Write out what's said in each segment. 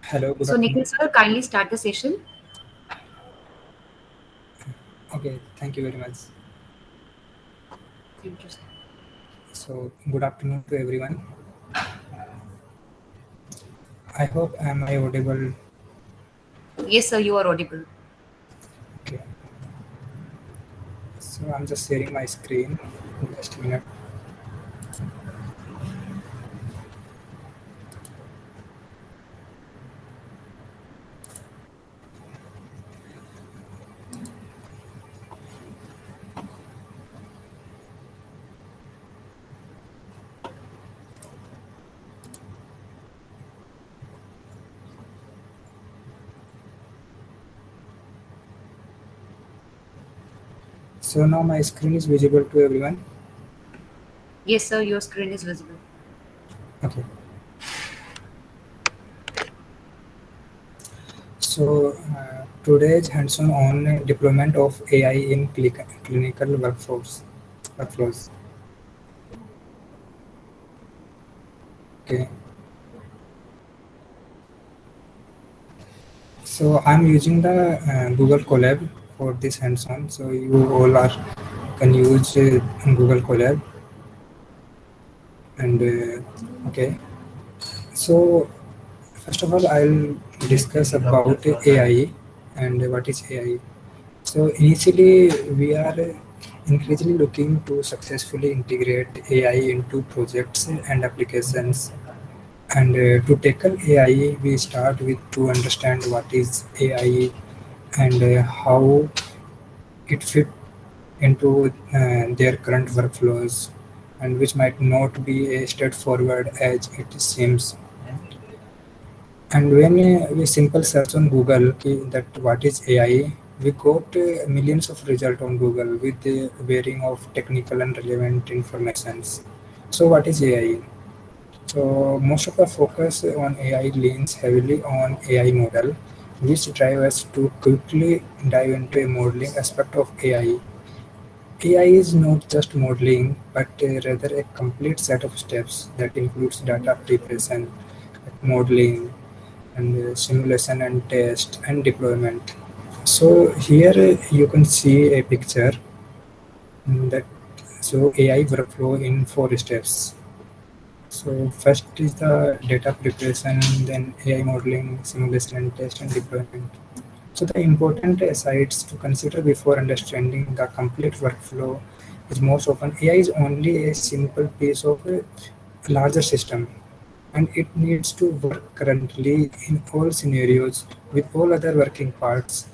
Hello, good So, afternoon. Nikhil sir, kindly start the session. Okay, thank you very much. Thank you, sir. So, good afternoon to everyone. I hope am I audible? Yes, sir, you are audible. Okay. So, I'm just sharing my screen. Just a minute. So now my screen is visible to everyone. Yes, sir, your screen is visible. Okay. So today's hands-on on deployment of AI in clinical workflows. Okay. So I'm using the Google Colab for this hands-on. So you all are can use Google Colab and okay. So first of all, I'll discuss about AI and what is AI. So initially, we are increasingly looking to successfully integrate AI into projects and applications. And to tackle AI, we start with to understand what is AI and how it fit into their current workflows, and which might not be as straightforward as it seems. And when we simple search on Google that what is AI, we got millions of results on Google with the varying of technical and relevant informations. So what is AI? So most of the focus on AI leans heavily on AI model, which drive us to quickly dive into a modeling aspect of AI. AI is not just modeling, but rather a complete set of steps that includes data preparation, modeling, and simulation and test and deployment. So here you can see a picture that so AI workflow in four steps. So first is the data preparation, then AI modeling, simulation and test and deployment. So the important sites to consider before understanding the complete workflow is most often AI is only a simple piece of a larger system, and it needs to work currently in all scenarios with all other working parts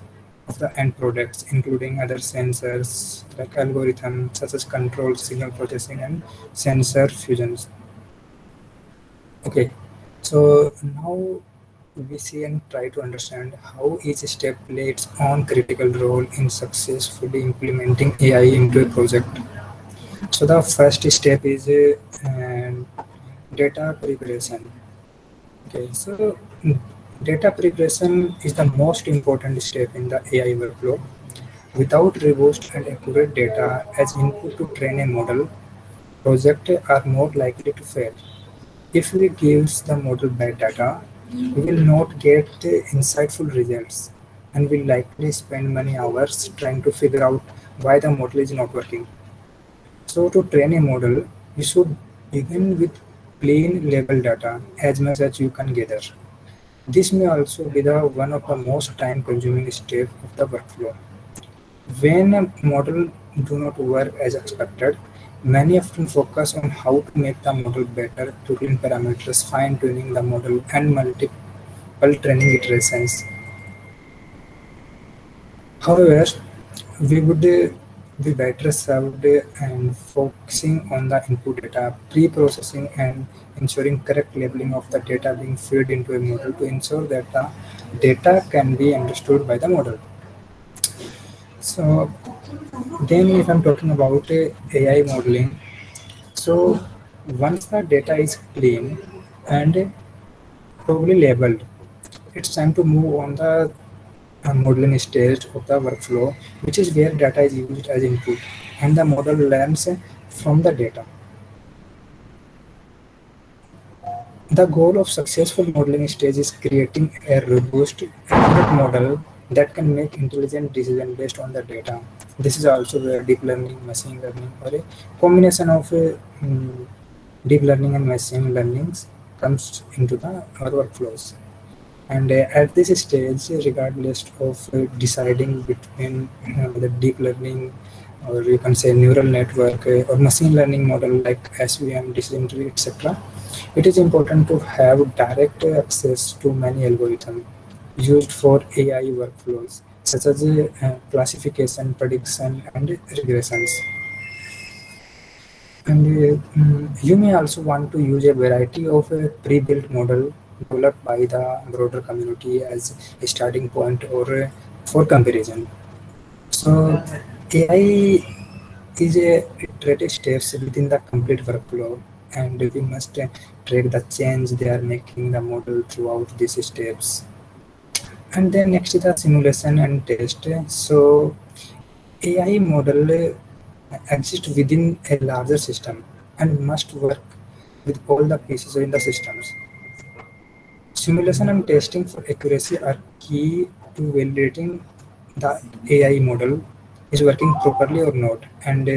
of the end products, including other sensors like algorithms such as control, signal processing, and sensor fusions. Okay, so now we see and try to understand how each step plays its own critical role in successfully implementing AI into a project. So the first step is data preparation. Okay, so data preparation is the most important step in the AI workflow. Without robust and accurate data as input to train a model, projects are more likely to fail. If we give the model bad data, we will not get insightful results and will likely spend many hours trying to figure out why the model is not working. So to train a model, you should begin with plain label data as much as you can gather. This may also be the one of the most time-consuming steps of the workflow. When a model do not work as expected, many often focus on how to make the model better through clean parameters, fine-tuning the model, and multiple training iterations. However, we would be better served and focusing on the input data, pre-processing and ensuring correct labeling of the data being fed into a model to ensure that the data can be understood by the model. So then if I'm talking about AI modeling, so once the data is clean and probably labeled, it's time to move on the modeling stage of the workflow, which is where data is used as input and the model learns from the data. The goal of successful modeling stage is creating a robust, accurate model that can make intelligent decisions based on the data. This is also where deep learning, machine learning, or a combination of deep learning and machine learning comes into our workflows. And at this stage, regardless of deciding between the deep learning or you can say neural network or machine learning model like SVM, decision tree, etc., it is important to have direct access to many algorithms used for AI workflows, such as classification, prediction, and regressions. And you may also want to use a variety of pre-built model developed by the broader community as a starting point or for comparison. So AI is a iterative steps within the complete workflow, and we must track the change they are making the model throughout these steps. And then next is the simulation and test. So AI model exist within a larger system and must work with all the pieces in the systems. Simulation and testing for accuracy are key to validating the AI model is working properly or not, and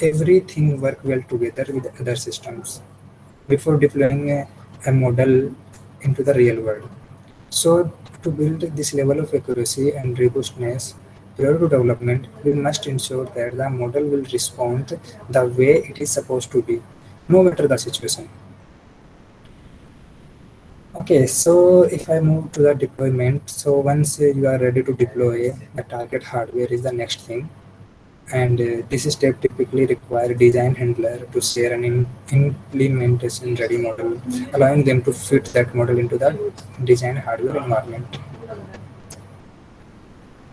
everything work well together with other systems before deploying a model into the real world. So to build this level of accuracy and robustness prior to development, we must ensure that the model will respond the way it is supposed to be, no matter the situation. Okay, so if I move to the deployment, so once you are ready to deploy, the target hardware is the next thing. And this step typically require design handler to share an implementation ready model, allowing them to fit that model into the design hardware environment.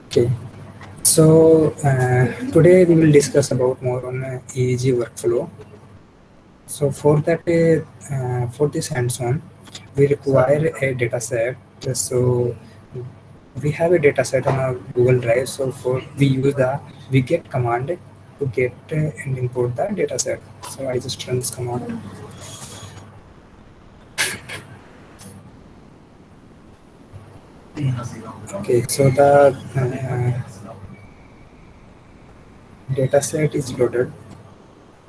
Okay, so today we will discuss about more on EEG workflow. So for that, for this hands-on, we require a data set. So we have a data set on our Google Drive. So for we use the wget command to get and import the data set. So I just run this command. Okay, so the data set is loaded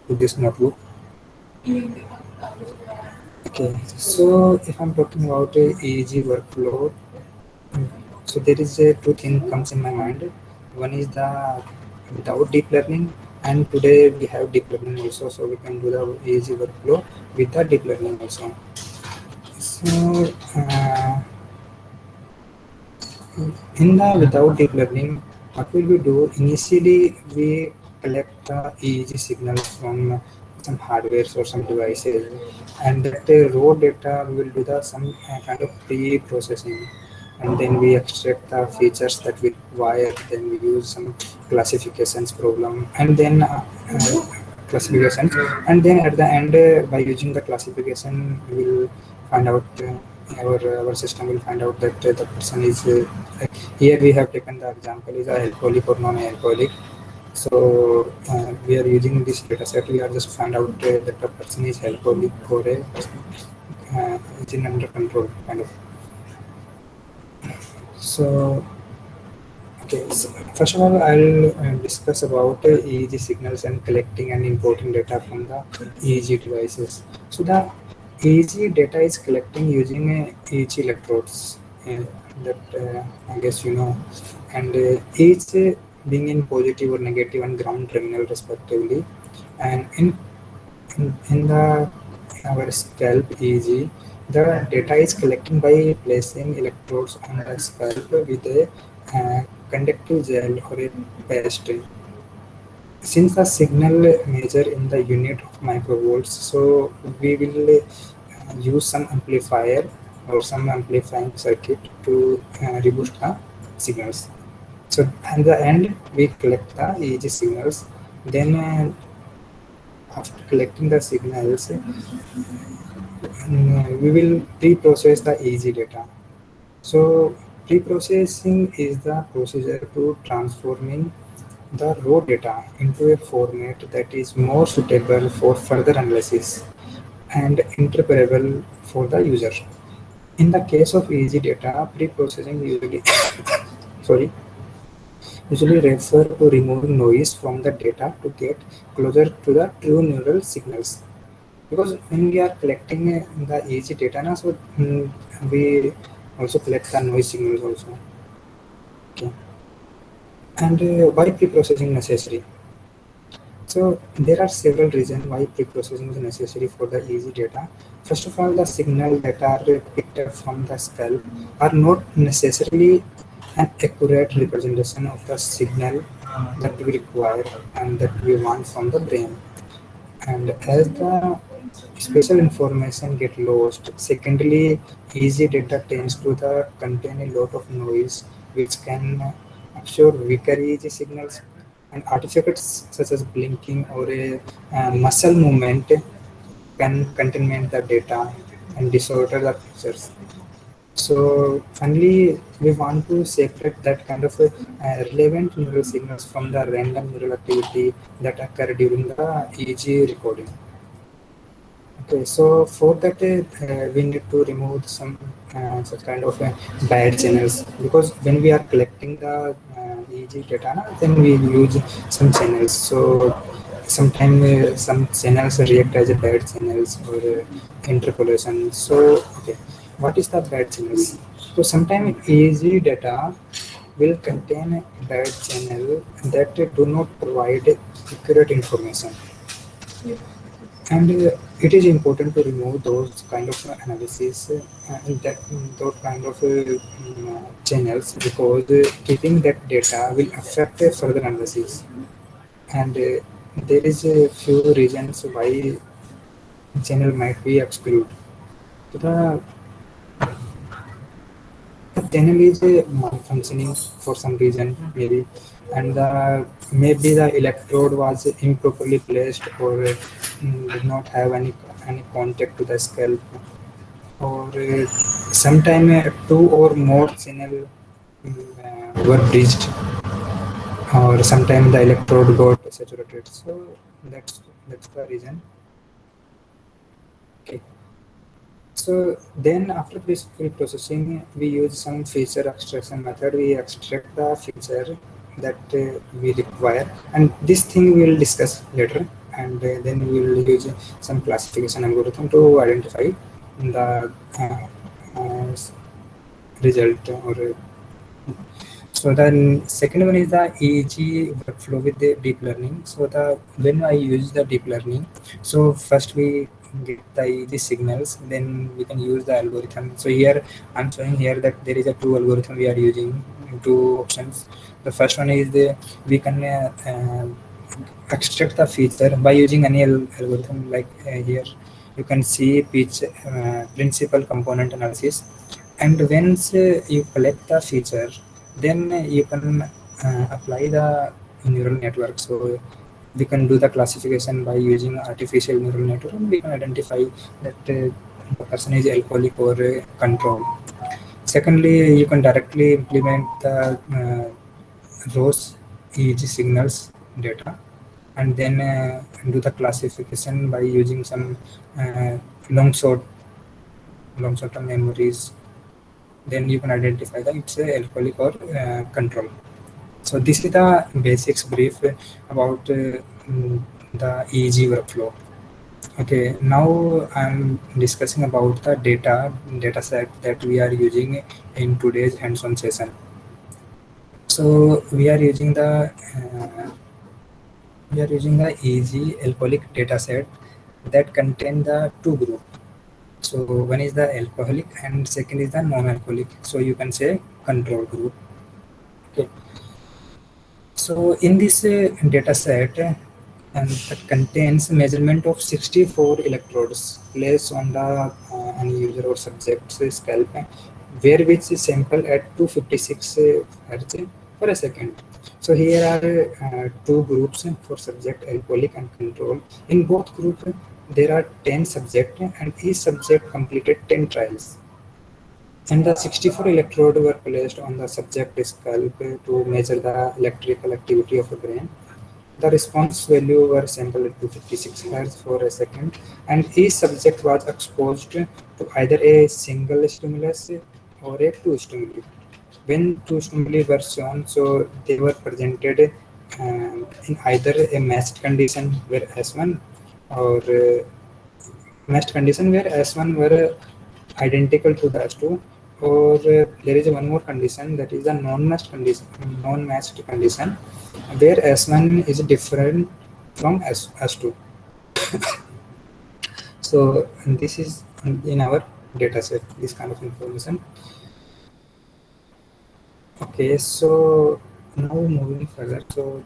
to this notebook. Okay, so if I'm talking about a EEG workflow, so there is a two things comes in my mind. One is the without deep learning, and today we have deep learning also, so we can do the EEG workflow with the deep learning also. So in the without deep learning, what will we do? Initially, we collect the EEG signals from some hardware or some devices, and that raw data we will do the some kind of pre-processing, and then we extract the features that we require. Then we use some classifications problem, and then classification, and then at the end, by using the classification, we will find out. Our system will find out that the person is like here we have taken the example is a alcoholic or non-alcoholic. So we are using this data set. We are just find out that the person is alcoholic or a is in under control kind of. So okay, so first of all, I'll discuss about EEG signals and collecting and importing data from the EEG devices. So the EEG data is collecting using EEG electrodes that I guess you know, and each being in positive or negative and ground terminal respectively. And in the our scalp EEG, the data is collecting by placing electrodes on the scalp with a conductive gel or a paste. Since the signal measure in the unit of microvolts, so we will use some amplifier or some amplifying circuit to reboost the signals. So at the end, we collect the EEG signals. Then after collecting the signals, we will pre-process the EEG data. So pre-processing is the procedure to transforming the raw data into a format that is more suitable for further analysis and interpretable for the user. In the case of easy data, pre-processing usually sorry usually refer to removing noise from the data to get closer to the true neural signals. Because when we are collecting the easy data, na, so we also collect the noise signals also. Okay. And why pre-processing necessary? So there are several reasons why pre-processing is necessary for the easy data. First of all, the signal that are picked up from the scalp are not necessarily an accurate representation of the signal that we require and that we want from the brain. And as the special information get lost, secondly, easy data tends to contain a lot of noise which can absorb weaker EEG signals, and artifacts such as blinking or a muscle movement can contaminate the data and disorder the pictures. So finally, we want to separate that kind of relevant neural signals from the random neural activity that occur during the EEG recording. Okay, so for that, we need to remove some such kind of bad channels, because when we are collecting the EEG data, na, then we use some channels. So sometimes some channels react as a bad channels or interpolation. So okay, what is the bad channels? So sometimes EEG data will contain bad channel that do not provide accurate information, and it is important to remove those kind of analysis and that those kind of channels, because keeping that data will affect further analysis. And there is a few reasons why channel might be excluded. So the channel is malfunctioning for some reason, maybe, and maybe the electrode was improperly placed, or did not have any contact to the scalp, or sometime two or more channel were breached, or sometime the electrode got saturated. So that's the reason. Okay. So then after this pre-processing, we use some feature extraction method. We extract the feature that we require, and this thing we will discuss later. And then we will use some classification algorithm to identify the uh, result, or so the second one is the EEG workflow with the deep learning. So the when I use the deep learning, so first we get the EEG signals, then we can use the algorithm. So here I'm showing here that there is a two algorithm we are using, two options. The first one is the we can extract the feature by using any algorithm, like here you can see pitch principal component analysis, and once you collect the feature, then you can apply the neural network. So we can do the classification by using artificial neural network, and we can identify that the person is alcoholic or control. Secondly, you can directly implement the those EEG signals data, and then do the classification by using some uh, long short long short term memories. Then you can identify that it's a alcoholic or control. So this is the basics brief about the EEG workflow. Okay, now I'm discussing about the data set that we are using in today's hands-on session. So we are using the EEG alcoholic data set that contain the two groups. So one is the alcoholic and second is the non-alcoholic. So you can say control group. Okay. So in this data set, and that contains measurement of 64 electrodes placed on the any user or subject's scalp, where which is sample at 256 hertz for a second. So here are two groups for subject alcoholic and control. In both groups, there are 10 subjects, and each subject completed 10 trials. And the 64 electrodes were placed on the subject scalp to measure the electrical activity of the brain. The response value were sampled at 256 Hz for a second, and each subject was exposed to either a single stimulus or a two stimuli. When two stimuli were shown, so they were presented in either a matched condition where S1 or matched condition where S1 were identical to the S2, or there is one more condition, that is a non-matched condition where S1 is different from S2. So this is in our data set, this kind of information. Okay, so now moving further, so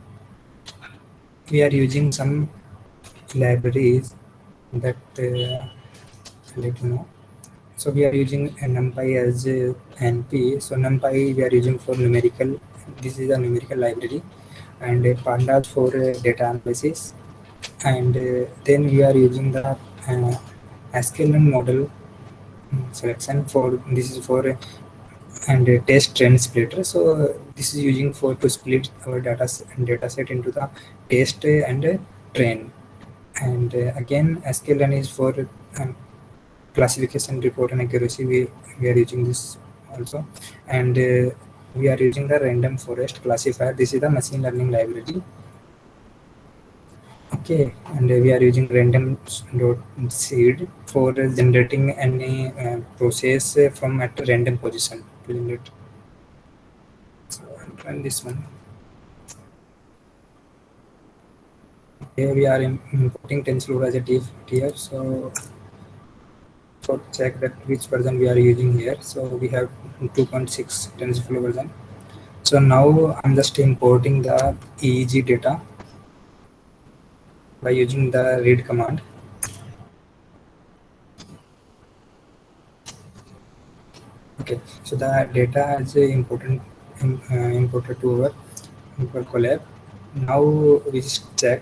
we are using some libraries that let you know. So we are using NumPy as NP. So NumPy we are using for numerical. This is a numerical library, and Pandas for data analysis. And then we are using the sklearn model selection for this is for and test trend splitter. So this is using for to split our data set into the test and trend. And again, sklearn is for classification, report, and accuracy. We are using this also, and we are using the random forest classifier. This is the machine learning library. Okay, and we are using random dot seed for generating any process from at random position to generate. So I'll run this one. Here we are importing TensorFlow as a div here. So for check that which version we are using here. So we have 2.6 TensorFlow version. So now I'm just importing the EEG data by using the read command. Okay, so the data is imported to our Colab. Now we just check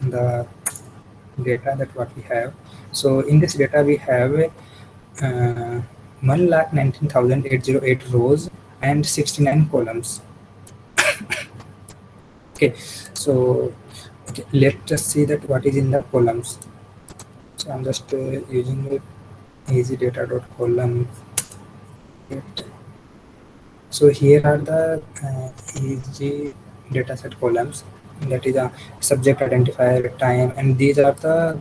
the data that what we have. So in this data we have 1,19,808 rows and 69 columns. Okay, so okay, let's just see that what is in the columns. So I'm just using easydata.column. So here are the EEG dataset columns. That is a subject identifier, time, and these are the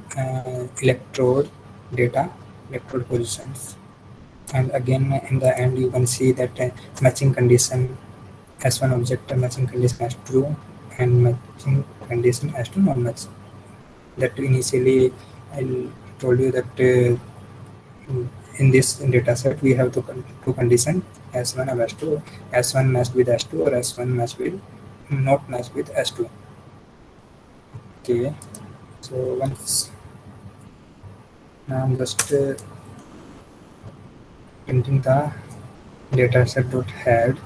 electrode data, electrode positions. And again, in the end, you can see that matching condition S1 object matching condition S2 and matching condition S2 non-match. That initially I told you that in this data set we have two condition S1 and S2. S1 matched with S2 or S1 matched with not matched with S2. Okay, so once now I'm just printing the dataset.head.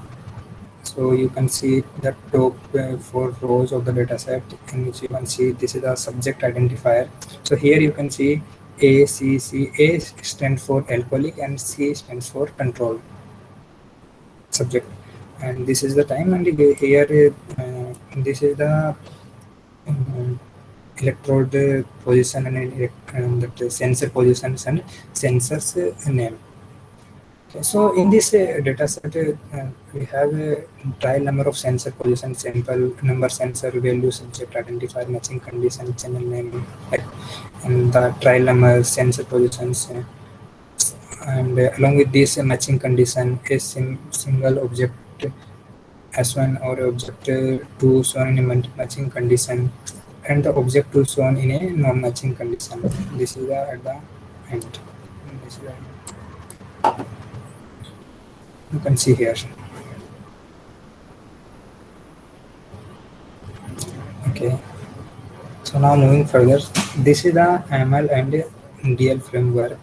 So you can see the top 4 rows of the dataset in which you can see this is a subject identifier. So here you can see A, C, C. A stands for alcoholic and C stands for control subject. And this is the time, and here this is the electrode position and the sensor positions and sensors name. So in this data set, we have a trial number of sensor position, sample number, sensor value, subject identifier, matching condition, channel name, like, and the trial number, sensor positions, and along with this matching condition, a single object S1 or object 2 shown in a matching condition, and the object 2 shown in a non-matching condition. This is at the end. This is you can see here. Okay, so now moving further, this is the ML and DL framework.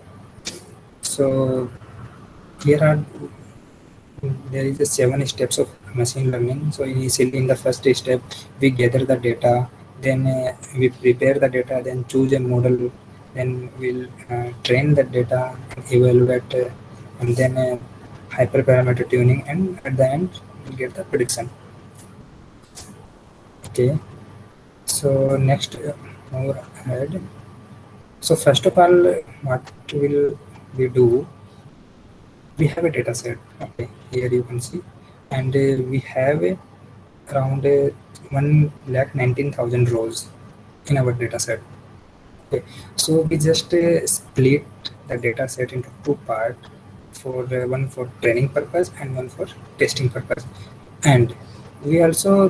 So here are there is a 7 steps of machine learning. So initially in the first step we gather the data, then we prepare the data, then choose a model, then we'll train the data, evaluate, and then hyperparameter tuning, and at the end we'll get the prediction. Okay, so next move ahead. So first of all, what will we do, we have a data set. Okay, here you can see, and we have around 1,19,000 rows in our data set. Okay, so we just split the data set into two parts, for one for training purpose and one for testing purpose, and we also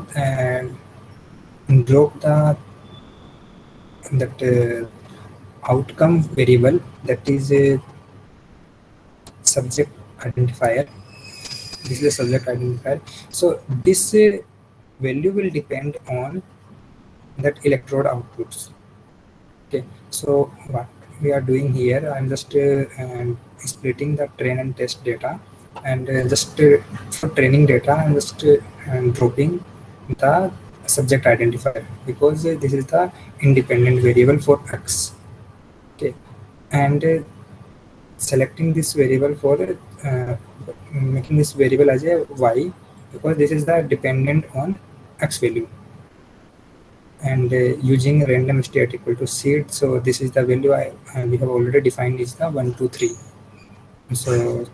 drop that outcome variable, that is a subject identifier. This is a subject identifier. So this value will depend on that electrode outputs. Okay, so what we are doing here, I'm just splitting the train and test data, and just for training data, I'm just dropping the subject identifier, because this is the independent variable for X. Okay, and selecting this variable for making this variable as a Y, because this is the dependent on X value, and using random state equal to seed. So this is the value we have already defined, is the 1 2 3. So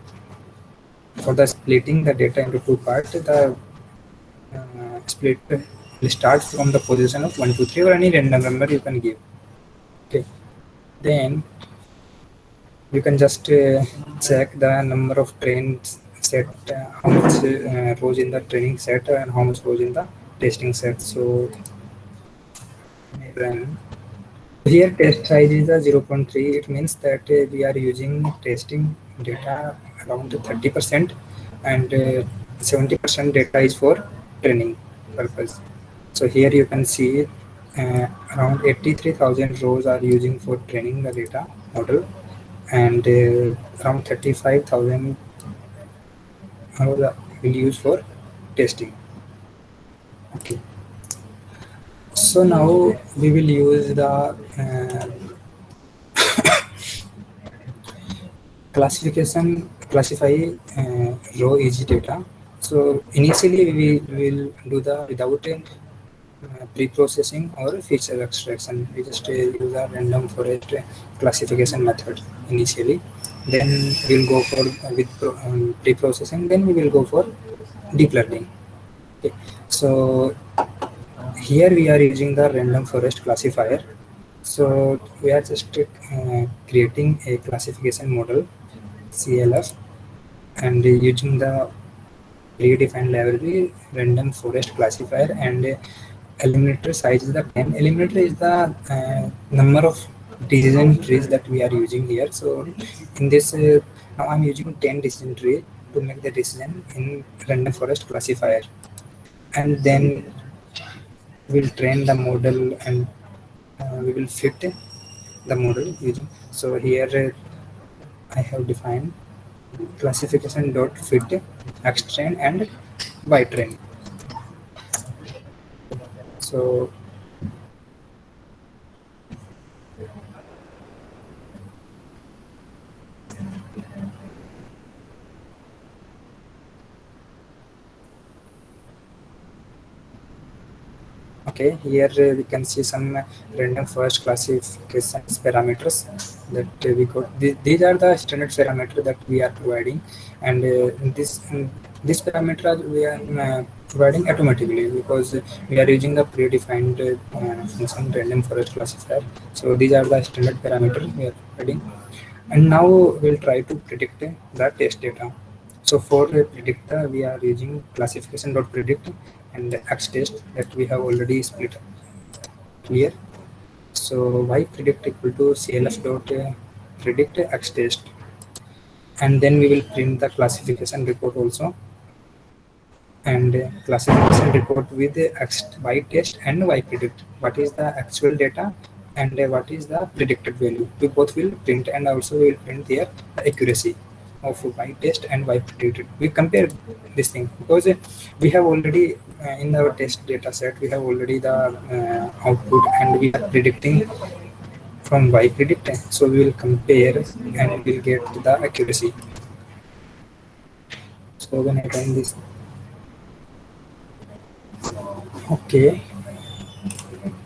for the splitting the data into two parts, the split will start from the position of 1 2 3, or any random number you can give. Okay, then you can just check the number of trains set, how much rows in the training set and how much rows in the testing set. So then here test size is a 0.3. It means that we are using testing data around 30%, and 70% data is for training purpose. So here you can see around 83,000 rows are using for training the data model, and around 35,000 rows will use for testing. Okay. So now we will use the classify row easy data. So initially we will do the without pre-processing or feature extraction. We just use a random forest classification method initially. Then we'll go for with pre-processing. Then we will go for deep learning. Okay. So here we are using the random forest classifier. So we are just creating a classification model, CLF, and using the predefined library random forest classifier, and eliminator size is the 10. Eliminator is the number of decision trees that we are using here. So in this now I'm using 10 decision tree to make the decision in random forest classifier, and then we'll train the model, and we will fit the model using. So here I have defined classification dot fit xtrain and ytrain. So okay, here we can see some random forest classifications parameters that we got. These are the standard parameters that we are providing, and this parameter we are providing automatically, because we are using the predefined function random forest classifier. So these are the standard parameters we are providing, and now we'll try to predict the test data. So for predict, we are using classification.predict and xtest that we have already split clear. So y predict equal to clf.predict xtest, and then we will print the classification report also, and classification report with y test and y predict. What is the actual data and what is the predicted value? We both will print, and also we will print there the accuracy of y test and y predicted. We compare this thing, because we have already in our test data set we have already the output, and we are predicting from y predict. So we will compare and we will get the accuracy. So when I run this, okay,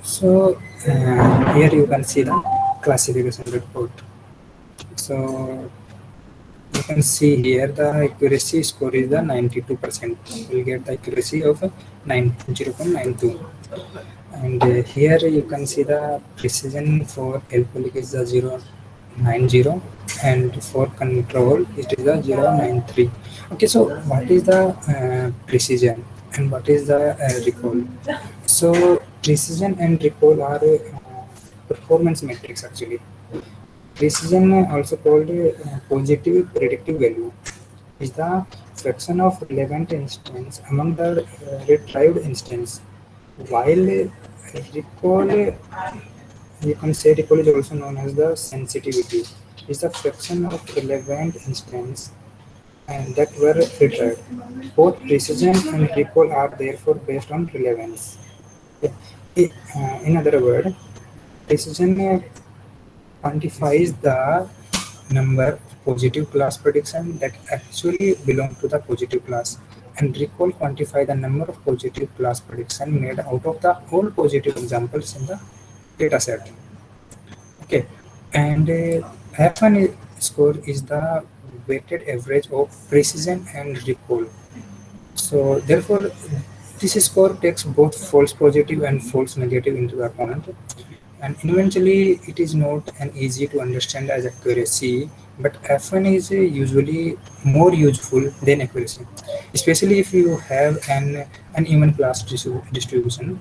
so here you can see the classification report. So You can see here the accuracy score is the 92%. We'll get the accuracy of 0.92. And here you can see the precision for alcoholic is the 0.90, and for control it is the 0.93. Okay, so what is the precision and what is the recall? So precision and recall are performance metrics actually. Precision, also called positive predictive value, is the fraction of relevant instance among the retrieved instance. While recall, you can say recall is also known as the sensitivity, is the fraction of relevant instance and that were retrieved. Both precision and recall are therefore based on relevance. In other words, precision quantifies the number of positive class prediction that actually belong to the positive class, and recall quantify the number of positive class prediction made out of the all positive examples in the data set. Okay, and F1 score is the weighted average of precision and recall. So therefore, this score takes both false positive and false negative into account, and eventually it is not an easy to understand as accuracy, but F1 is usually more useful than accuracy, especially if you have an uneven class distribution.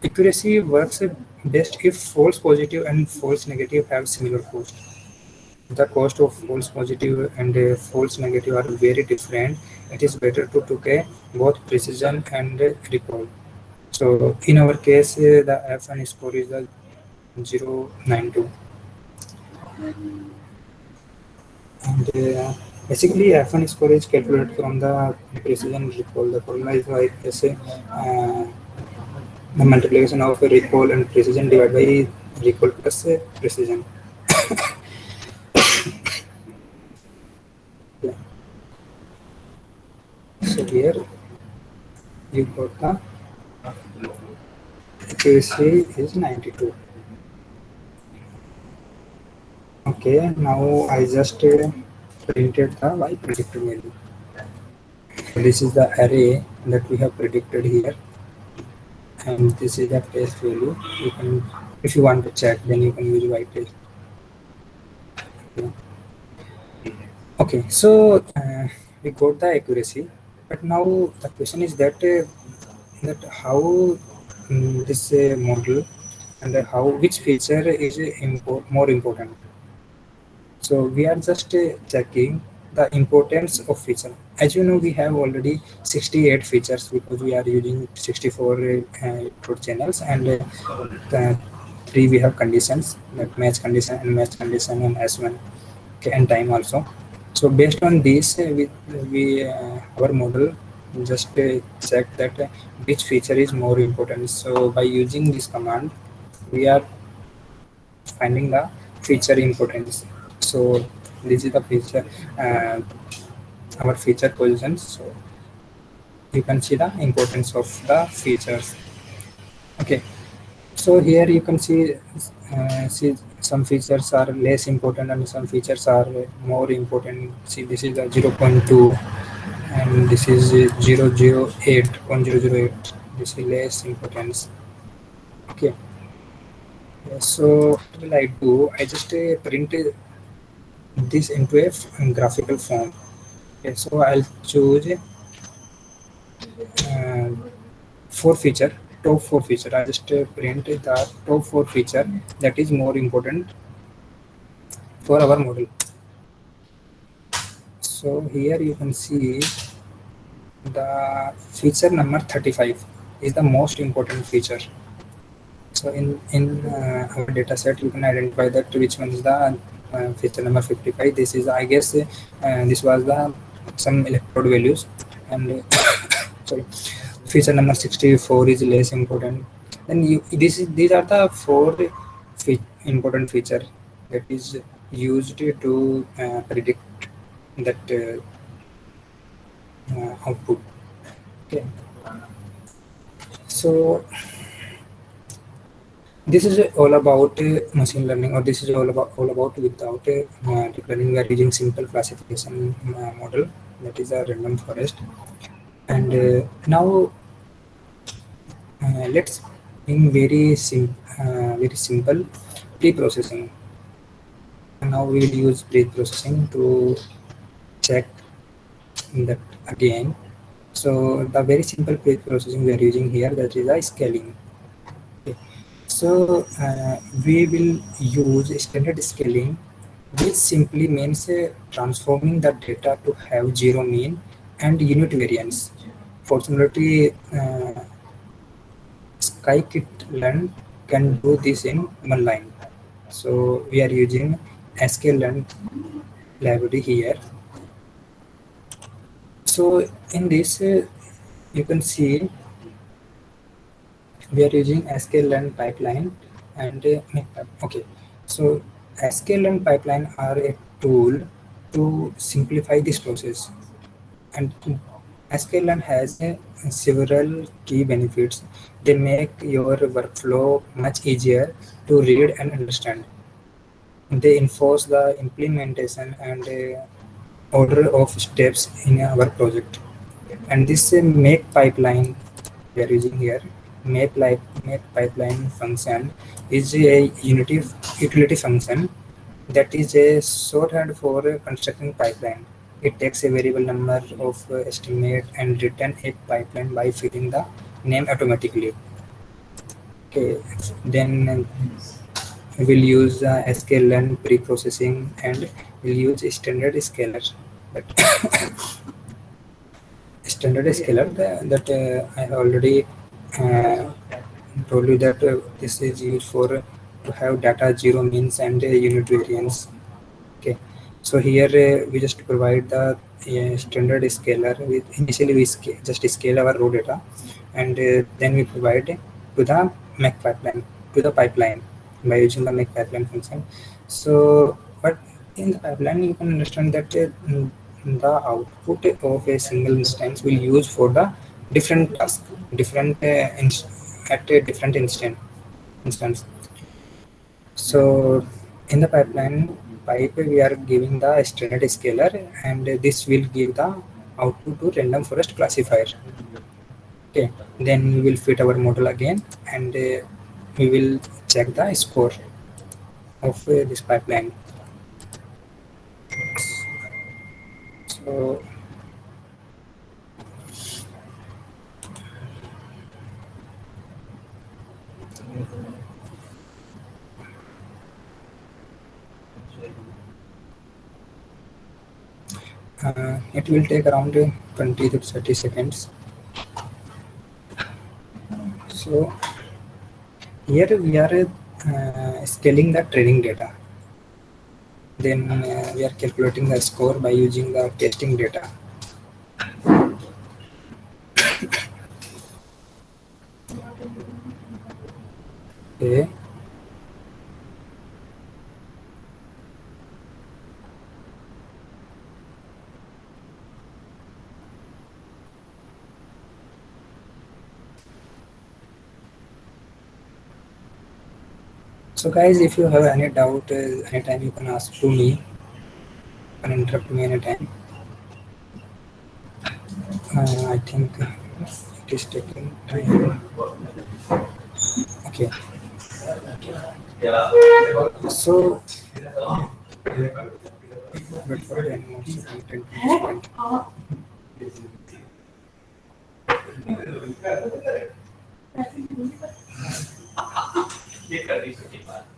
Accuracy works best if false positive and false negative have similar cost. The cost of false positive and false negative are very different. It is better to take both precision and recall. So in our case, the F1 score is the 0.92, and basically F1 score is calculated from the precision recall. The formula is like say the multiplication of recall and precision divided by recall plus precision. Yeah. So here you got the accuracy is 92. Okay, now I just printed the y predicted value. So this is the array that we have predicted here, and this is the test value. You can, if you want to check, then you can use y test. Okay, okay, so we got the accuracy, but now the question is that how this model and how which feature is more important. So we are just checking the importance of feature. As you know, we have already 68 features because we are using 64 input channels, and the three we have conditions, like match condition and match condition and S1, okay, and time also. So based on this, we our model just check that which feature is more important. So by using this command, we are finding the feature importance. So this is the feature, uh, our feature positions. So you can see the importance of the features. Okay, so here you can see some features are less important and some features are more important. See, this is the 0.2 and this is 0.008. This is less importance. Okay, so what will I do? I just print this into a graphical form. Okay, so I'll choose uh, four feature, top four feature. I just print the top four feature that is more important for our model. So here you can see the feature number 35 is the most important feature. So in our data set, you can identify that which one is the feature number 55. This is, I guess, this was the some electrode values, and sorry, feature number 64 is less important. Then these are the four important feature that is used to predict that output. Okay, so This is all about machine learning, or this is all about without deep learning. We are using simple classification model, that is a random forest. And now let's in very simple pre-processing. And now we will use pre-processing to check that again. So the very simple pre-processing we are using here, that is a scaling. Okay. So we will use standard scaling, which simply means transforming the data to have zero mean and unit variance. Fortunately, scikit-learn can do this in one line. So we are using sklearn library here. So in this, you can see we are using sklearn pipeline and okay. So sklearn pipeline are a tool to simplify this process, and sklearn has several key benefits. They make your workflow much easier to read and understand. They enforce the implementation and order of steps in our project. And this make pipeline we are using here, make pipeline function is a utility function that is a shorthand for constructing pipeline. It takes a variable number of estimate and return a pipeline by filling the name automatically. Okay, then we'll use sklearn pre-processing, and we'll use standard scalar. But standard scalar that I already uh, told you that this is used for to have data zero means and unit variance. Okay, so here we just provide the standard scalar. With initially we just scale our raw data, and then we provide to the make pipeline to the pipeline by using the make pipeline function. So, but in the pipeline you can understand that the output of a single instance will use for the different task, different at a different instance. So in the pipeline pipe, we are giving the standard scalar, and this will give the output to random forest classifier. Okay, then we will fit our model again, and we will check the score of this pipeline. So it will take around 20 to 30 seconds. So here we are scaling the training data. Then we are calculating the score by using the testing data. Okay. So guys, if you have any doubt, anytime you can ask to me. You can interrupt me anytime. I think it is taking time. Okay. So, wait for 10 more seconds. 10 more seconds.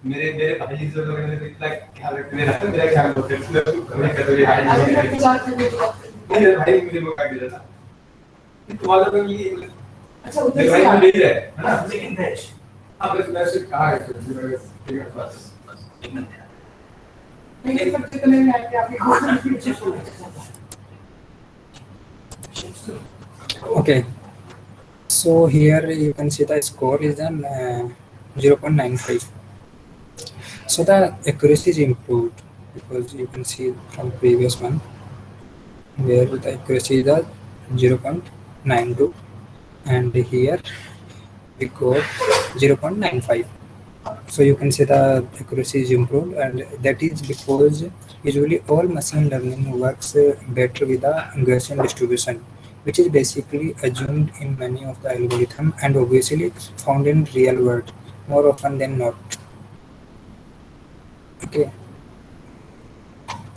मेरे मेरे भाई जी लोग ने इतना ख्याल रखते हैं ना मेरा ख्याल रखते हैं कभी कभी मेरे भाई मुझे मौका दिया था तुम्हारा तो ये अच्छा उधर भाई ले रहे है ना लेकिन देश अब इस मैसेज कहां है ठीक है बस नहीं सबसे पहले मैं आके आपके Okay. So here you can see the score is then 0.95. So the accuracy is improved, because you can see from previous one where the accuracy is 0.92, and here we got 0.95. So you can say the accuracy is improved, and that is because usually all machine learning works better with the Gaussian distribution, which is basically assumed in many of the algorithm and obviously found in real world more often than not. Okay,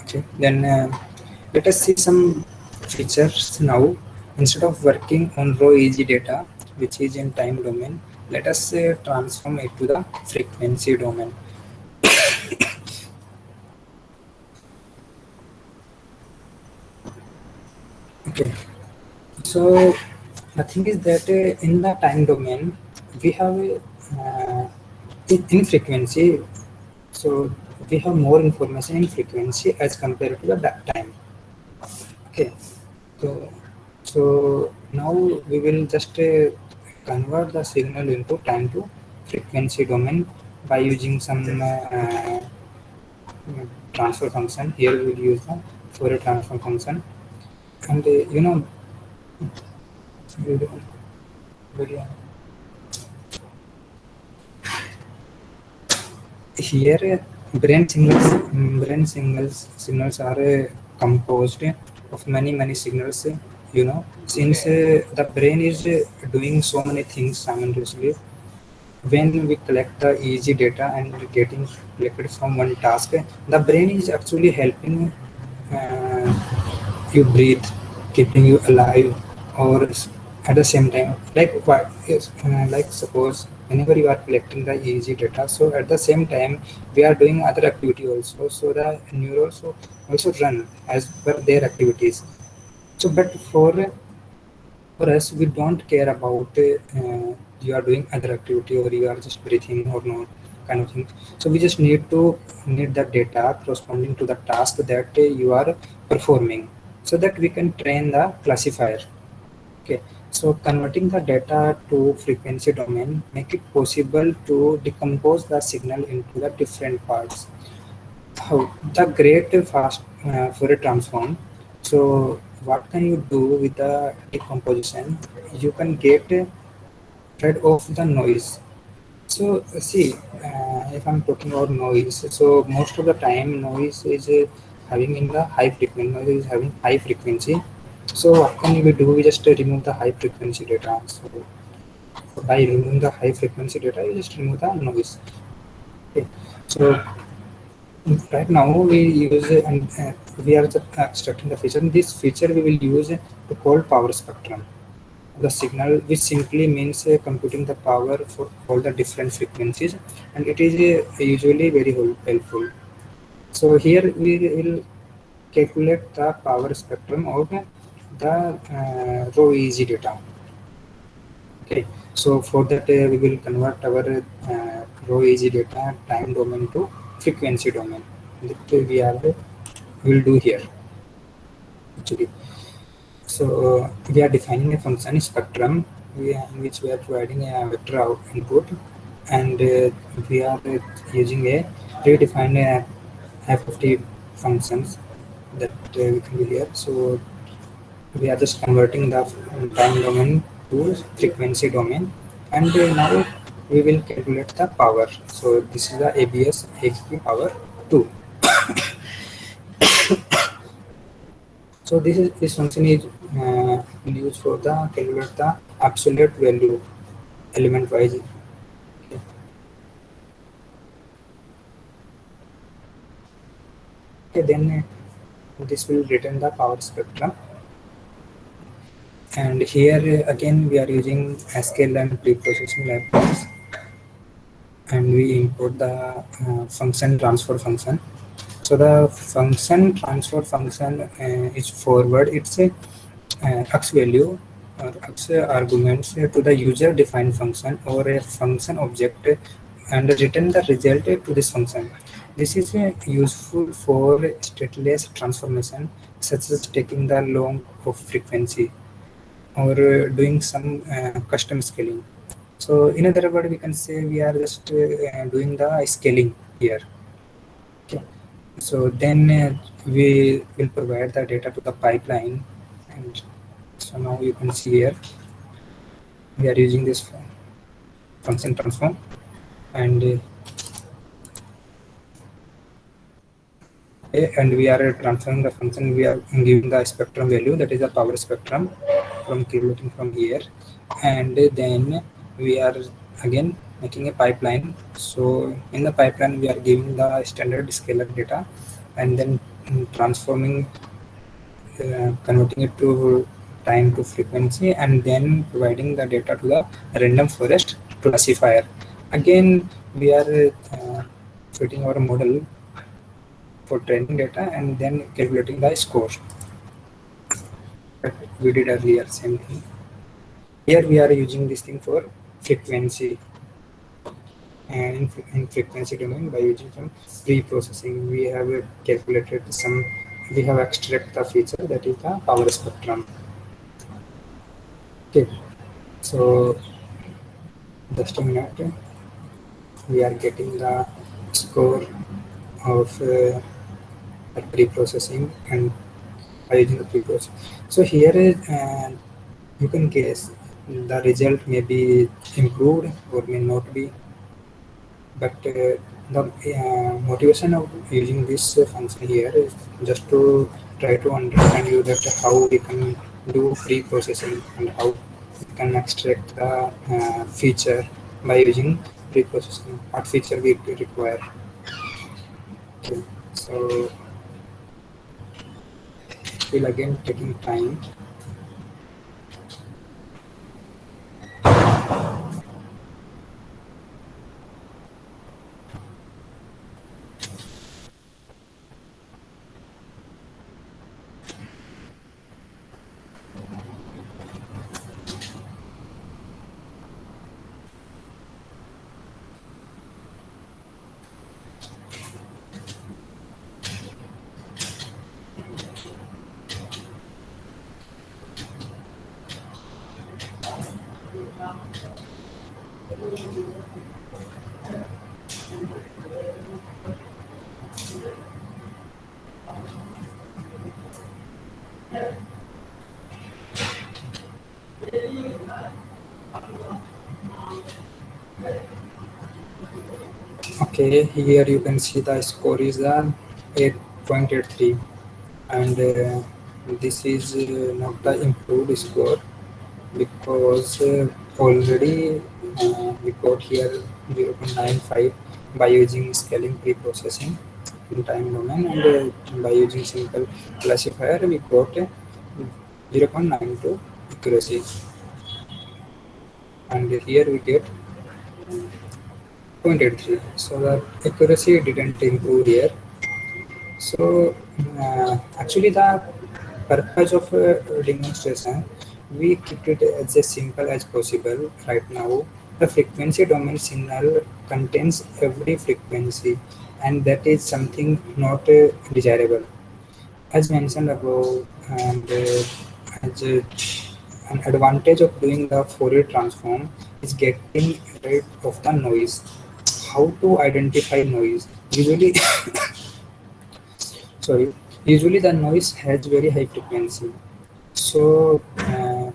okay. Then let us see some features now. Instead of working on raw easy data, which is in time domain, let us transform it to the frequency domain. Okay, so the thing is that in the time domain, we have in frequency, so we have more information in frequency as compared to the time. Okay, so now we will just convert the signal into time to frequency domain by using some transfer function. Here we will use the Fourier transform function, and video, video. Here, brain signals are composed of many signals. Since the brain is doing so many things simultaneously, when we collect the easy data and getting collected from one task, the brain is actually helping you breathe, keeping you alive, or at the same time, like what is like suppose whenever you are collecting the easy data, so at the same time we are doing other activity also, so the neurons also run as per their activities. So, but for us, we don't care about you are doing other activity or you are just breathing or not, kind of thing. So we just need the data corresponding to the task that you are performing, so that we can train the classifier. Okay, so converting the data to frequency domain make it possible to decompose the signal into the different parts. How the great fast Fourier transform. So what can you do with the decomposition? You can get rid of the noise. So see, if I'm talking about noise, so most of the time noise is having in the high frequency. Noise is having high frequency. So what can we do? We just remove the high frequency data. So by removing the high frequency data, you just remove the noise. Okay. So right now we use and we are just extracting the feature. In this feature we will use to call power spectrum. The signal, which simply means computing the power for all the different frequencies, and it is usually very helpful. So here we will calculate the power spectrum of the raw easy data. Okay, so for that we will convert our raw easy data time domain to frequency domain. That we will do here actually. So we are defining a function spectrum, in which we are providing a vector input, and we are using a predefined FFT functions that we can do here. So we are just converting the time domain to frequency domain, and now we will calculate the power. So this is the ABS HP power 2. So this function is used for the calculate the absolute value element wise. Okay. Okay, then this will return the power spectrum. And here again we are using SQL and pre-processing libraries, and we import the function transfer function. So the function transfer function is forward. It's a x value or x arguments to the user defined function or a function object, and return the result to this function. This is useful for stateless transformation, such as taking the log of frequency or doing some custom scaling. So in other words, we can say we are just doing the scaling here. Okay. So then we will provide the data to the pipeline, and so now you can see here we are using this function transform, and Okay, and we are transferring the function. We are giving the spectrum value, that is the power spectrum, from calculating from here, and then we are again making a pipeline. So in the pipeline, we are giving the standard scalar data, and then transforming, converting it to time to frequency, and then providing the data to the random forest classifier. Again, we are fitting our model for training data and then calculating the scores that we did earlier, same thing. Here we are using this thing for frequency, and in frequency domain, by using some pre-processing, we have calculated some, we have extract the feature, that is the power spectrum. Okay, so just a minute, we are getting the score of pre-processing and by using the pre-processing. So here you can guess the result may be improved or may not be, but the motivation of using this function here is just to try to understand you that how we can do pre-processing and how we can extract the feature by using pre-processing, what feature we require. Okay. So it will again taking time. Okay, here you can see the score is 8.83, and this is not the improved score, because already we got here 0.95 by using scaling pre-processing in time domain, and by using simple classifier we got 0.92 accuracy, and here we get 0.83. So the accuracy didn't improve here. So actually the purpose of demonstration, we keep it as simple as possible. Right now the frequency domain signal contains every frequency, and that is something not desirable. As mentioned above, and as an advantage of doing the Fourier transform is getting rid of the noise. How to identify noise? Usually sorry, usually the noise has very high frequency, so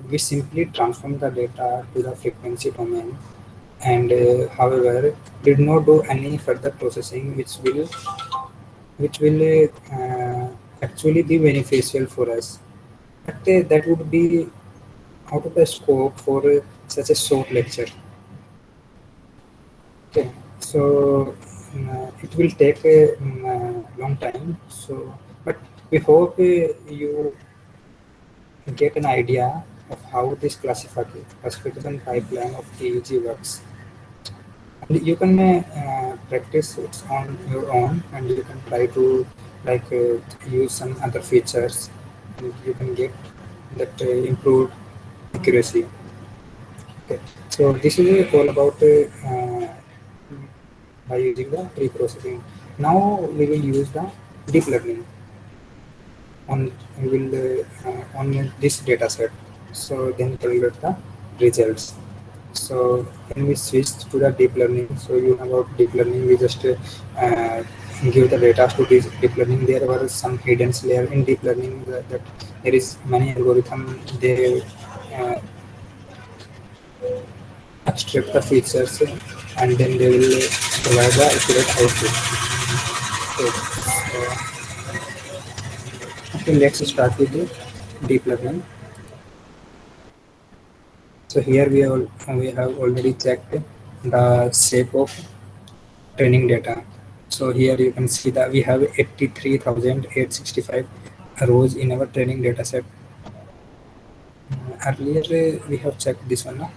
we simply transform the data to the frequency domain, and however did not do any further processing, which will actually be beneficial for us, but that would be out of the scope for such a short lecture. Okay, so it will take a long time. So, but we hope you get an idea of how this classification pipeline of TEG works. And you can practice it on your own, and you can try to like use some other features, and you can get that improved accuracy. Okay, so this is all about by using the pre-processing. Now we will use the deep learning on on this data set. So then calculate the results. So when we switch to the deep learning, so you know about deep learning, we just give the data to this deep learning. There were some hidden layer in deep learning, that there is many algorithm, they extract the features, and then they will provide the accurate output. Okay. So Okay, let's start with the deep learning. So here we have already checked the shape of training data. So here you can see that we have 83,865 rows in our training data set. Earlier we have checked this one.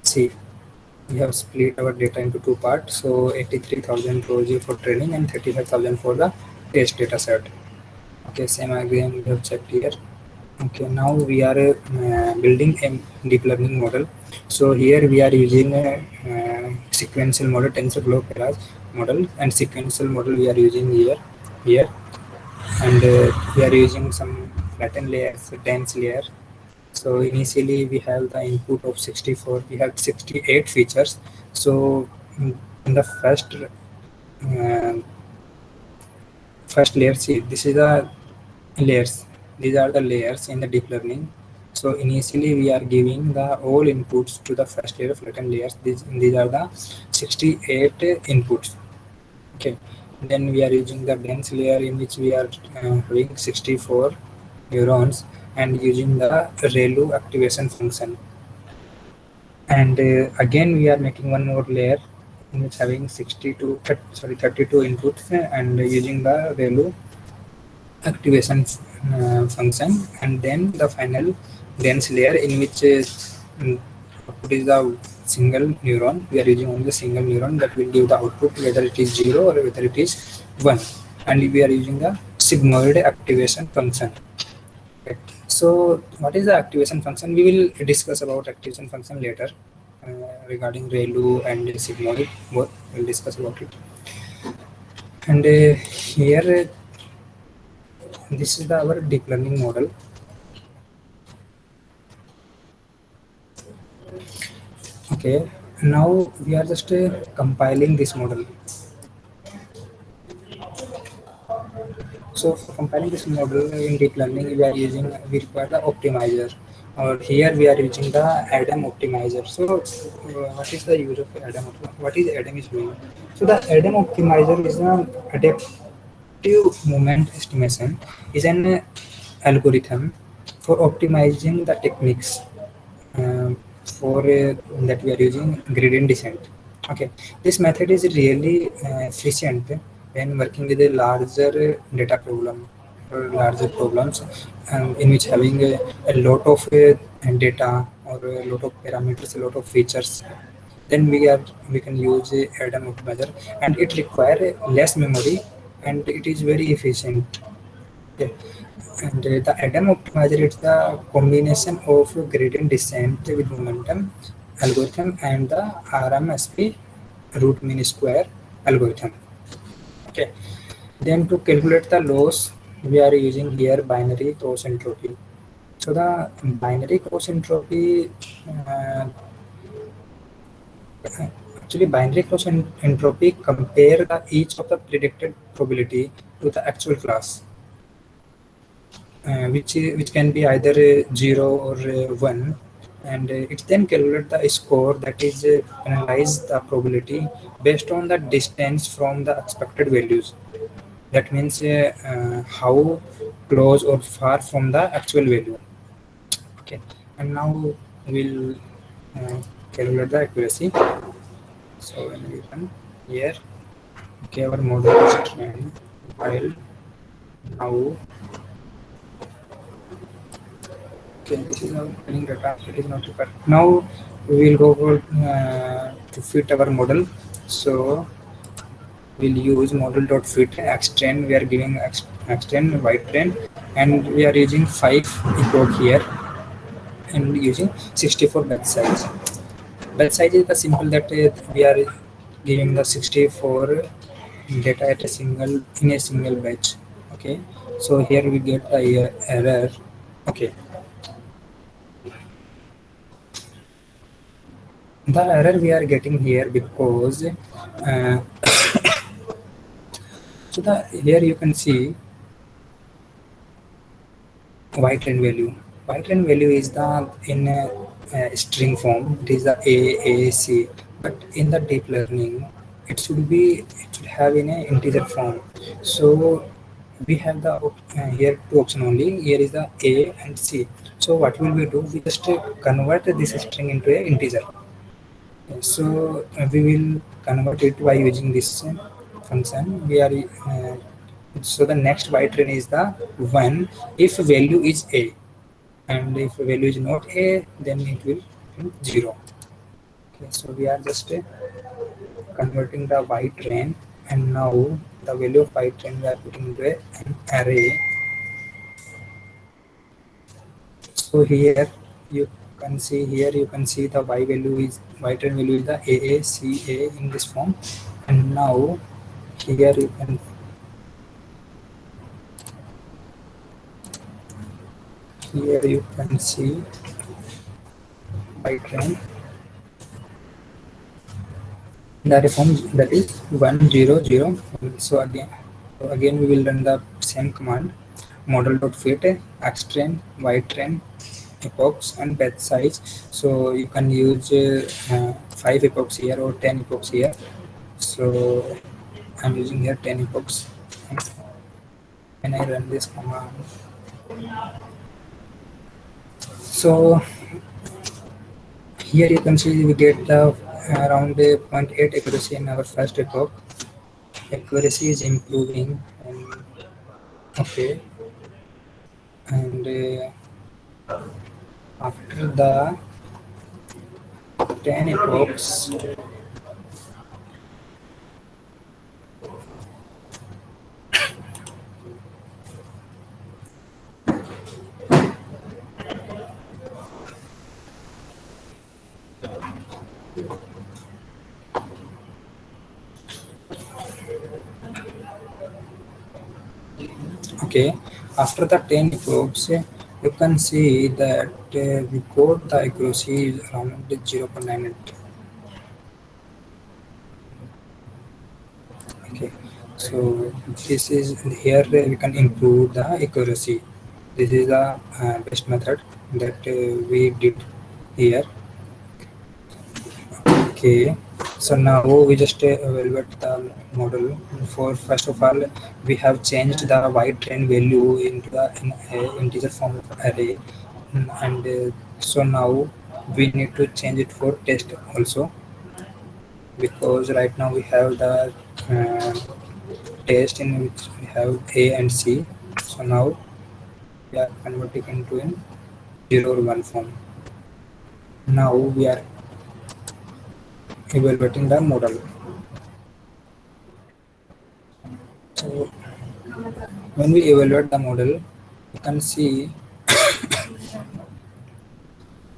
See, we have split our data into two parts. So 83,000 rows for training and 35,000 for the test data set. Okay, same again we have checked here. Okay, now we are building a deep learning model. So here we are using a sequential model, TensorFlow Keras model, and sequential model we are using here, and we are using some flattened layers, dense layer. So initially we have the input of 64. We have 68 features. So in the first layer, see, this is the layers. These are the layers in the deep learning. So initially we are giving the all inputs to the first layer flattened layers. These are the 68 inputs. Okay, then we are using the dense layer in which we are having 64 neurons and using the ReLU activation function. And again we are making one more layer in which having 32 inputs and using the ReLU activation function, and then the final dense layer in which output is the single neuron. We are using only the single neuron that will give the output whether it is 0 or whether it is 1, and we are using the sigmoid activation function. Okay. So what is the activation function? We will discuss about activation function later regarding ReLU and sigmoid. Both we'll discuss about it. And here this is our deep learning model. Okay, now we are just compiling this model. So for compiling this model in deep learning, we require the optimizer. Or here we are using the ADAM optimizer. So what is the use of ADAM? What is ADAM is doing? So the ADAM optimizer is an adaptive moment estimation. Is an algorithm for optimizing the techniques for that we are using gradient descent. Okay, this method is really efficient when working with a larger data problem or larger problems in which having a lot of data or a lot of parameters, a lot of features. Then we can use a ADAM optimizer, and it require less memory and it is very efficient. Okay. And the ADAM optimizer is the combination of gradient descent with momentum algorithm and the RMSP root mean square algorithm. Okay. Then to calculate the loss, we are using here binary cross entropy. So the binary cross entropy, actually binary cross entropy compare the each of the predicted probability to the actual class. Which can be either 0 or 1, and it then calculate the score, that is analyze the probability based on the distance from the expected values. That means how close or far from the actual value. Okay, and now we'll calculate the accuracy. So when we run here, okay, our model is trained while now. Okay, this is our training data. It is not required. Now we will go for to fit our model. So we'll use model.fit xtrain. We are giving xtrain white-train, and we are using 5 epoch here and using 64 batch size. Batch size is the simple that we are giving the 64 data at a single batch. Okay, so here we get a error. Okay. The error we are getting here because so here you can see white-train value. White-train value is the in a string form. It is the AAC, but in the deep learning, it should have in a integer form. So we have the here two option only. Here is the A and C. So what will we do? We just convert this string into a integer. So we will convert it by using this function. We are so the next byte train is the one if value is A, and if value is not A, then it will print 0. Okay, so we are just converting the byte train, and now the value of byte train we are putting into an array. So here you you can see the byte train value is the AACA in this form, and now here you can see byte train the form that is 100. So again we will run the same command, model.fit xtrain ytrain epochs and batch size. So you can use 5 epochs here or 10 epochs here. So I'm using here 10 epochs. When I run this command, so here you can see we get the around 0.8 accuracy in our first epoch. Accuracy is improving, and okay, and after the 10 epochs, okay, after the 10 epochs, you can see that we got the accuracy is around 0.98. Okay, so this is here we can improve the accuracy. This is the best method that we did here. Okay, so now we just evaluate the model. For first of all, we have changed the byte train value into the integer form of array, and so now we need to change it for test also, because right now we have the uh, test in which we have A and C. So now we are converting into an 0 or 1 form. Now we are evaluating the model. So when we evaluate the model, you can see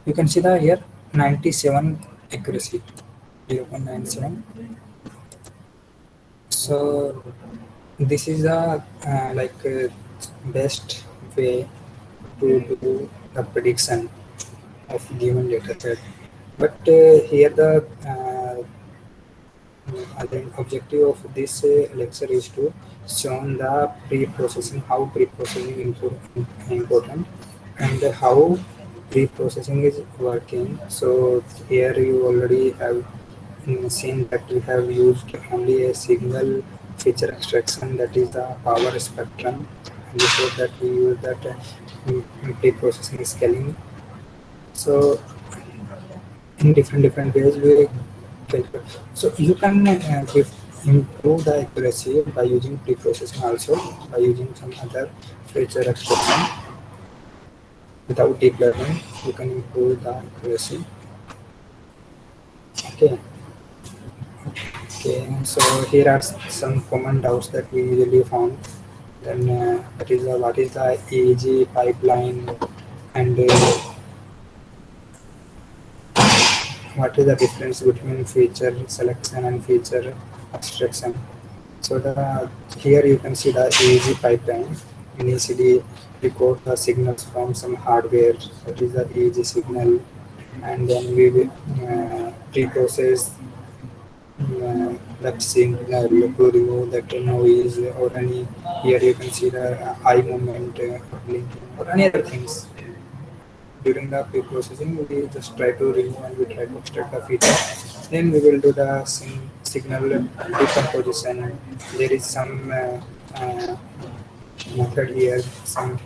the here 97 accuracy, 0.97. So this is a best way to do the prediction of given data set. But here the other objective of this lecture is to show the pre-processing, how pre-processing important, and how pre-processing is working. So here you already have seen that we have used only a single feature extraction, that is the power spectrum, and before that we use that pre-processing scaling. So in different ways we calculate. So you can improve the accuracy by using pre-processing, also by using some other feature extraction. Without deep learning, you can improve the accuracy. Okay. Okay, so here are some common doubts that we usually found. Then that is what is the EEG pipeline, and what is the difference between feature selection and feature abstraction. So here you can see the EEG pipeline. Initially, we got the signals from some hardware, that is the EEG signal, and then we will pre-process that signal to remove that noise or any. Here you can see the eye movement, blinking, or any other things. During the pre-processing, we just try to remove and we try to extract the feature. Then we will do the signal decomposition. There is some method here. Some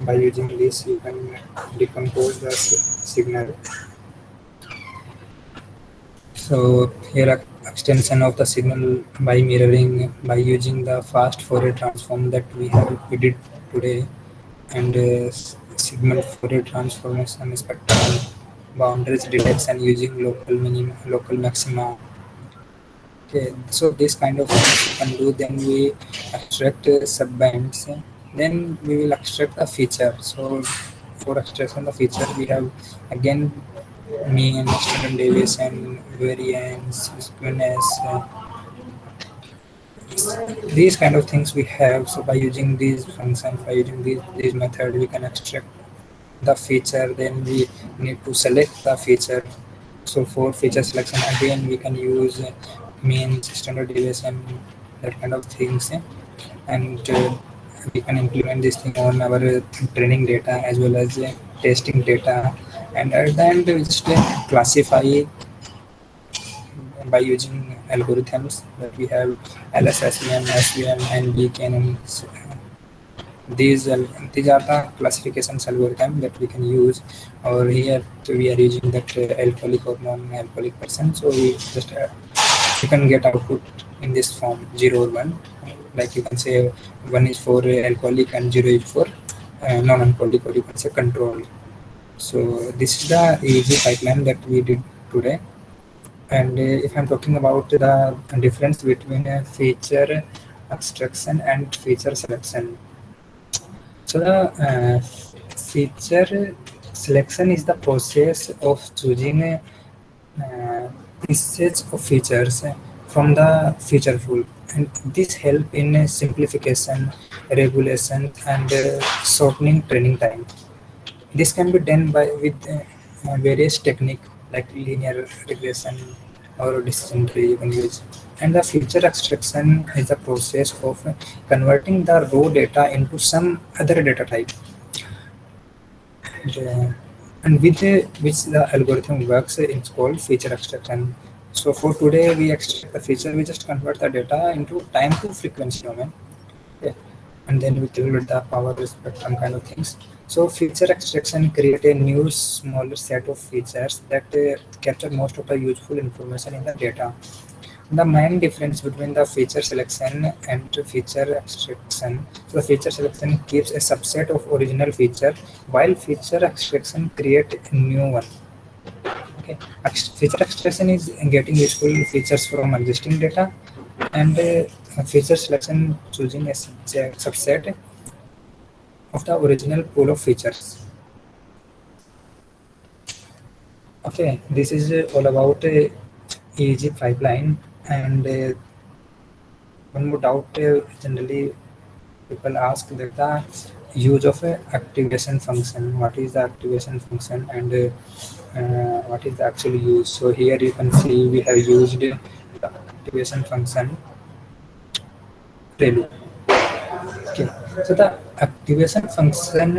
by using this you can decompose the signal. So here extension of the signal by mirroring by using the fast Fourier transform that we did today, and segment Fourier transformation spectral boundaries detection using local minimum local maxima. Okay, so this kind of things we can do. Then we extract subbands. Then we will extract a feature. So for extraction the feature, we have again mean, standard deviation, variance, skewness. These kind of things we have. So by using these functions, by using these method, we can extract the feature. Then we need to select the feature. So for feature selection, again we can use mean, standard deviation, that kind of things, and we can implement this thing on our training data as well as testing data, and at the end we just classify by using algorithms that we have LSSVM, SVM, and BKN. These these are the classifications algorithm that we can use. Or here we are using that alcoholic or non-alcoholic person. So we just you can get output in this form 0 or 1. Like you can say 1 is for alcoholic and 0 is for non-alcoholic, or you can say control. So this is the easy pipeline that we did today. And if I'm talking about the difference between feature extraction and feature selection. So the feature selection is the process of choosing pieces of features from the feature pool, and this help in simplification, regulation, and shortening training time. This can be done by with various technique like linear regression or decision tree you can use. And the feature extraction is the process of converting the raw data into some other data type. And with which the algorithm works, it's called feature extraction. So for today, we extract the feature, we just convert the data into time to frequency domain. Okay. And then we calculate the power spectrum kind of things. So feature extraction create a new smaller set of features that capture most of the useful information in the data. The main difference between the feature selection and feature extraction. So the feature selection keeps a subset of original feature, while feature extraction create a new one. Okay, feature extraction is getting useful features from existing data, and feature selection choosing a subset of the original pool of features. Okay, this is all about EEG pipeline. And one more doubt, generally people ask that the use of a activation function. What is the activation function, and what is the actual use? So here you can see we have used the activation function ReLU. Okay, so the activation function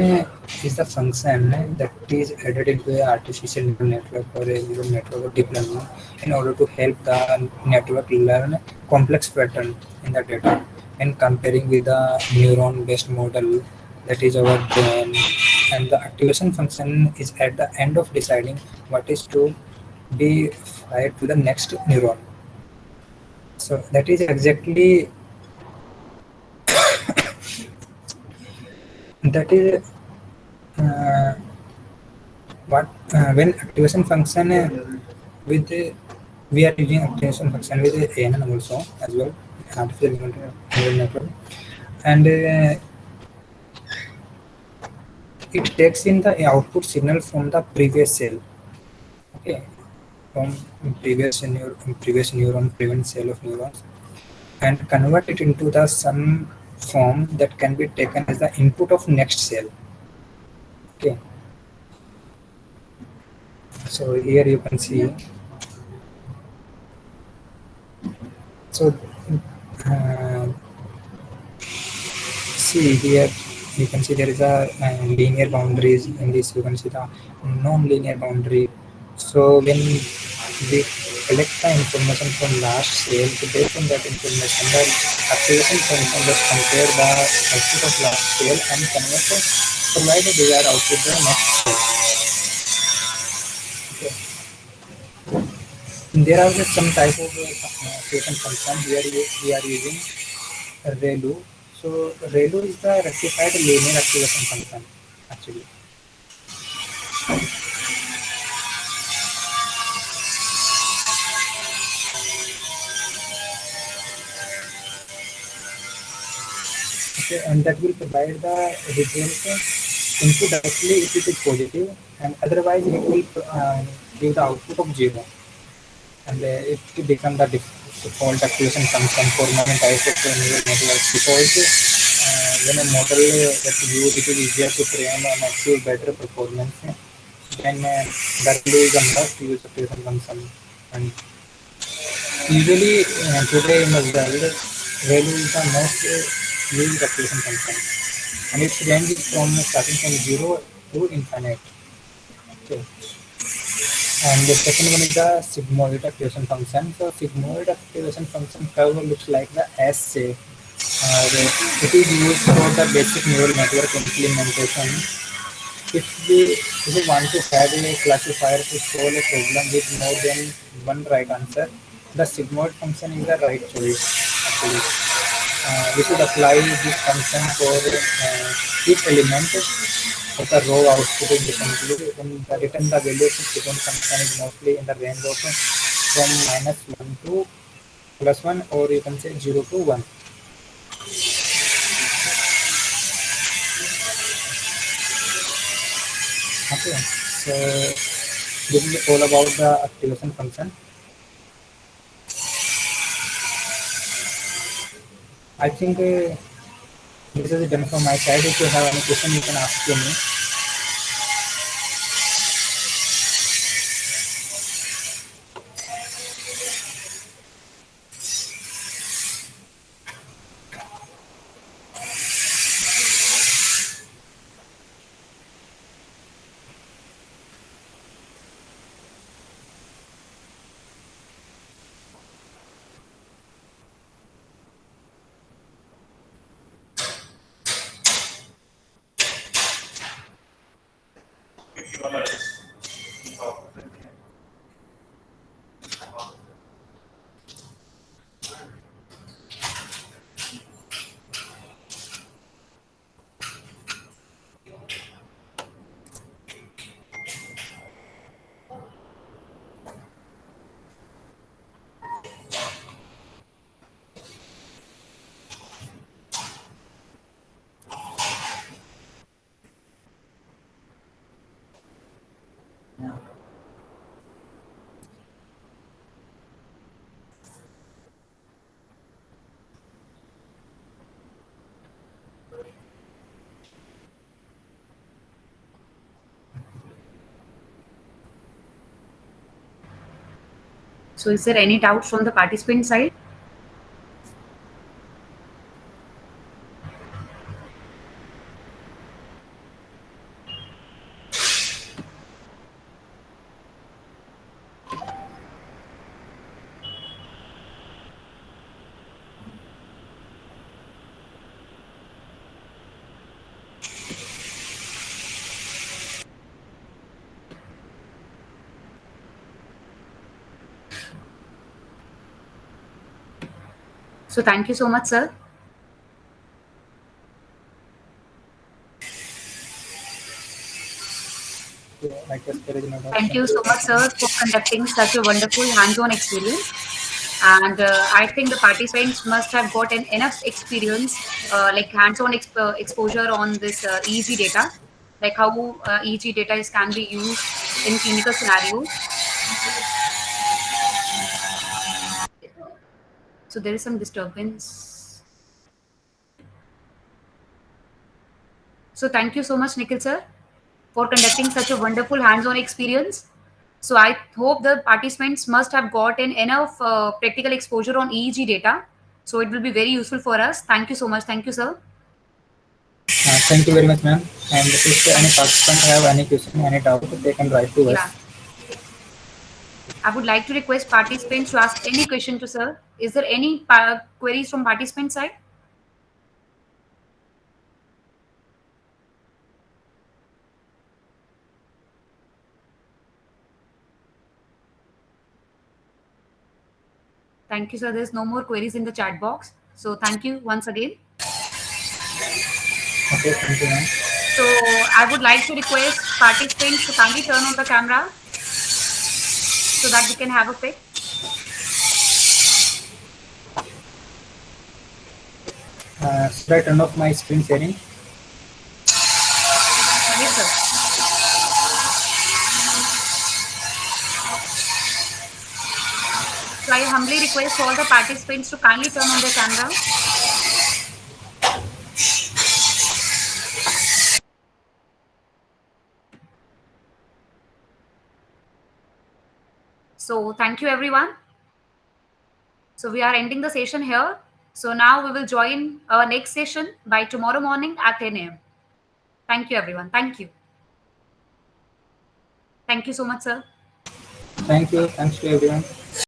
is the function that is added into a artificial neural network or a neural network or deep learning in order to help the network learn complex pattern in the data, and comparing with the neuron-based model that is our brain. And the activation function is at the end of deciding what is to be fired to the next neuron. So that is exactly that is what when activation function with we are using activation function with ANN also as well, artificial neural network, and it takes in the output signal from the previous cell. Okay, from previous neuron, previous cell of neurons, and convert it into the some form that can be taken as the input of next cell. Okay, so here you can see. So see here you can see there is a linear boundaries in this. You can see the non-linear boundary. So when we collect the information from last sale. So based on that information, the activation function just compare the output of last sale and provide the desired output the next sale. Okay. There are just some type of activation function where we are using ReLU. So ReLU is the rectified linear activation function actually. Okay, and that will provide the result input directly if it is positive, and otherwise it will give the output of 0. And it will become the default activation function for many types of neural networks, because when a model gets used, it is easier to train and achieve better performance. Then that will is a must use activation function. And usually today in the world, value is the most used activation function, and its range is from starting from 0 to infinite. Okay. And the second one is the sigmoid activation function. So sigmoid activation function curve looks like the S shape. It is used for the basic neural network implementation. If we want to have a classifier to solve a problem with more than one right answer, the sigmoid function is the right choice actually. We should apply this function for each element of the row output differently. In the return, the value of the second function is mostly in the range of from -1 to +1, or you can say 0 to 1. Okay, so this is all about the activation function. I think this is done from my side. If you have any question, you can ask to me. So is there any doubt from the participant side? So thank you so much, sir. Thank you so much, sir, for conducting such a wonderful hands-on experience. And I think the participants must have gotten enough experience, like hands-on exposure on this EEG data, like how EEG data can be used in clinical scenarios. So there is some disturbance. So thank you so much, Nikhil sir, for conducting such a wonderful hands-on experience. So I hope the participants must have gotten enough practical exposure on EEG data. So it will be very useful for us. Thank you so much. Thank you, sir. Thank you very much, ma'am. And if any participant have any question, any doubt, they can write to us. Yeah. I would like to request participants to ask any question to sir. Is there any queries from participant side? Thank you, sir. There's no more queries in the chat box. So thank you once again. Okay, thank you, ma'am. So I would like to request participants to kindly turn on the camera so that we can have a pic. Should I turn off my screen sharing? Yes, sir. So I humbly request all the participants to kindly turn on their camera. So thank you, everyone. So we are ending the session here. So now we will join our next session by tomorrow morning at 10 a.m. Thank you, everyone. Thank you. Thank you so much, sir. Thank you. Thanks to everyone.